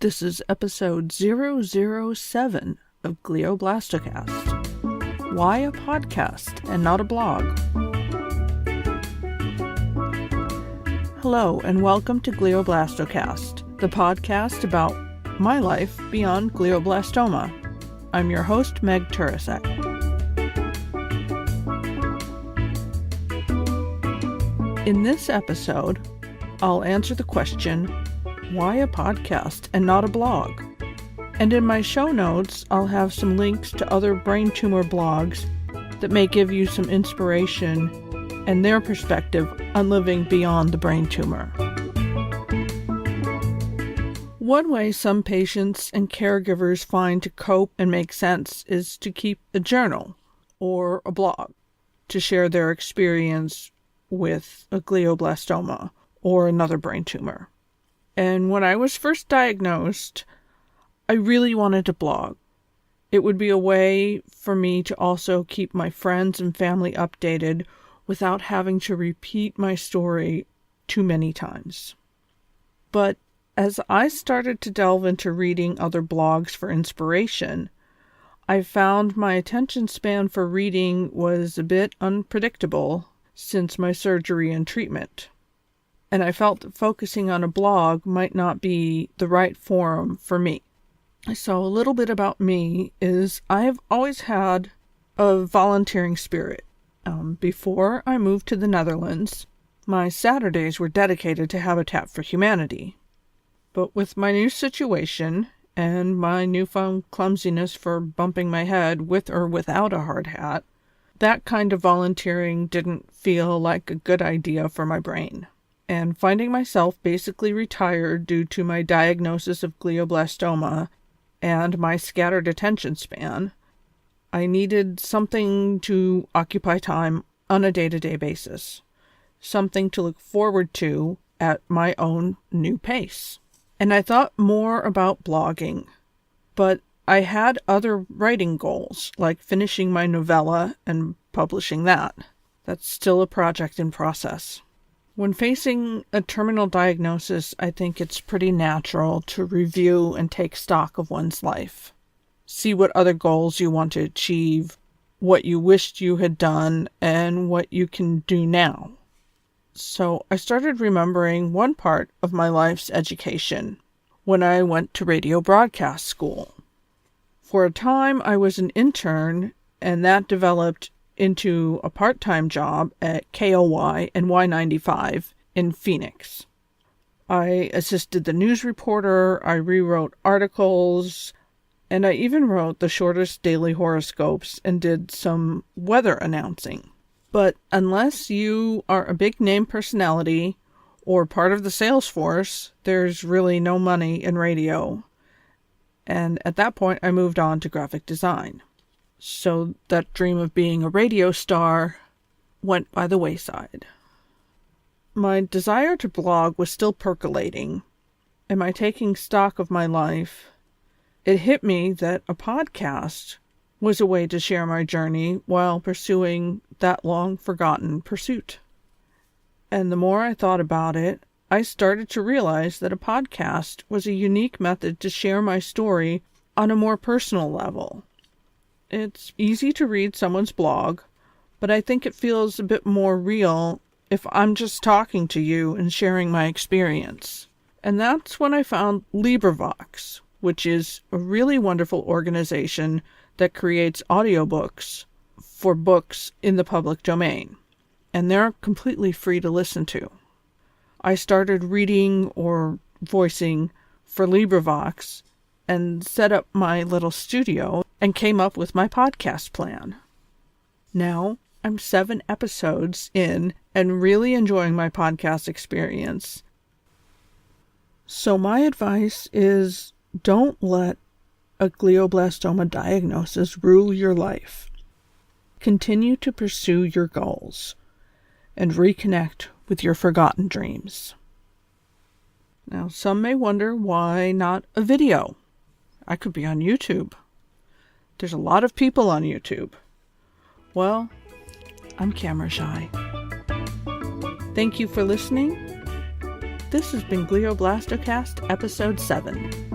This is episode 007 of Glioblast-O-Cast. Why a podcast and not a blog? Hello and welcome to Glioblast-O-Cast, the podcast about my life beyond glioblastoma. I'm your host, Meg Turasek. In this episode, I'll answer the question, why a podcast and not a blog? And in my show notes, I'll have some links to other brain tumor blogs that may give you some inspiration and their perspective on living beyond the brain tumor. One way some patients and caregivers find to cope and make sense is to keep a journal or a blog to share their experience with a glioblastoma or another brain tumor. And when I was first diagnosed, I really wanted to blog. It would be a way for me to also keep my friends and family updated without having to repeat my story too many times. But as I started to delve into reading other blogs for inspiration, I found my attention span for reading was a bit unpredictable since my surgery and treatment. And I felt that focusing on a blog might not be the right forum for me. So a little bit about me is I have always had a volunteering spirit. Before I moved to the Netherlands, my Saturdays were dedicated to Habitat for Humanity. But with my new situation and my newfound clumsiness for bumping my head with or without a hard hat, that kind of volunteering didn't feel like a good idea for my brain. And finding myself basically retired due to my diagnosis of glioblastoma and my scattered attention span, I needed something to occupy time on a day-to-day basis, something to look forward to at my own new pace. And I thought more about blogging, but I had other writing goals, like finishing my novella and publishing that. That's still a project in process. When facing a terminal diagnosis, I think it's pretty natural to review and take stock of one's life. See what other goals you want to achieve, what you wished you had done, and what you can do now. So I started remembering one part of my life's education when I went to radio broadcast school. For a time, I was an intern, and that developed into a part-time job at KOY and Y95 in Phoenix. I assisted the news reporter, I rewrote articles, and I even wrote the shortest daily horoscopes and did some weather announcing. But unless you are a big name personality or part of the sales force, there's really no money in radio. And at that point, I moved on to graphic design. So that dream of being a radio star went by the wayside. My desire to blog was still percolating. Am I taking stock of my life? It hit me that a podcast was a way to share my journey while pursuing that long-forgotten pursuit. And the more I thought about it, I started to realize that a podcast was a unique method to share my story on a more personal level. It's easy to read someone's blog, but I think it feels a bit more real if I'm just talking to you and sharing my experience. And that's when I found LibriVox, which is a really wonderful organization that creates audiobooks for books in the public domain. And they're completely free to listen to. I started reading or voicing for LibriVox and set up my little studio and came up with my podcast plan. Now, I'm 7 episodes in and really enjoying my podcast experience. So my advice is don't let a glioblastoma diagnosis rule your life. Continue to pursue your goals and reconnect with your forgotten dreams. Now, some may wonder why not a video? I could be on YouTube. There's a lot of people on YouTube. Well, I'm camera shy. Thank you for listening. This has been Glioblast-O-Cast Episode 7.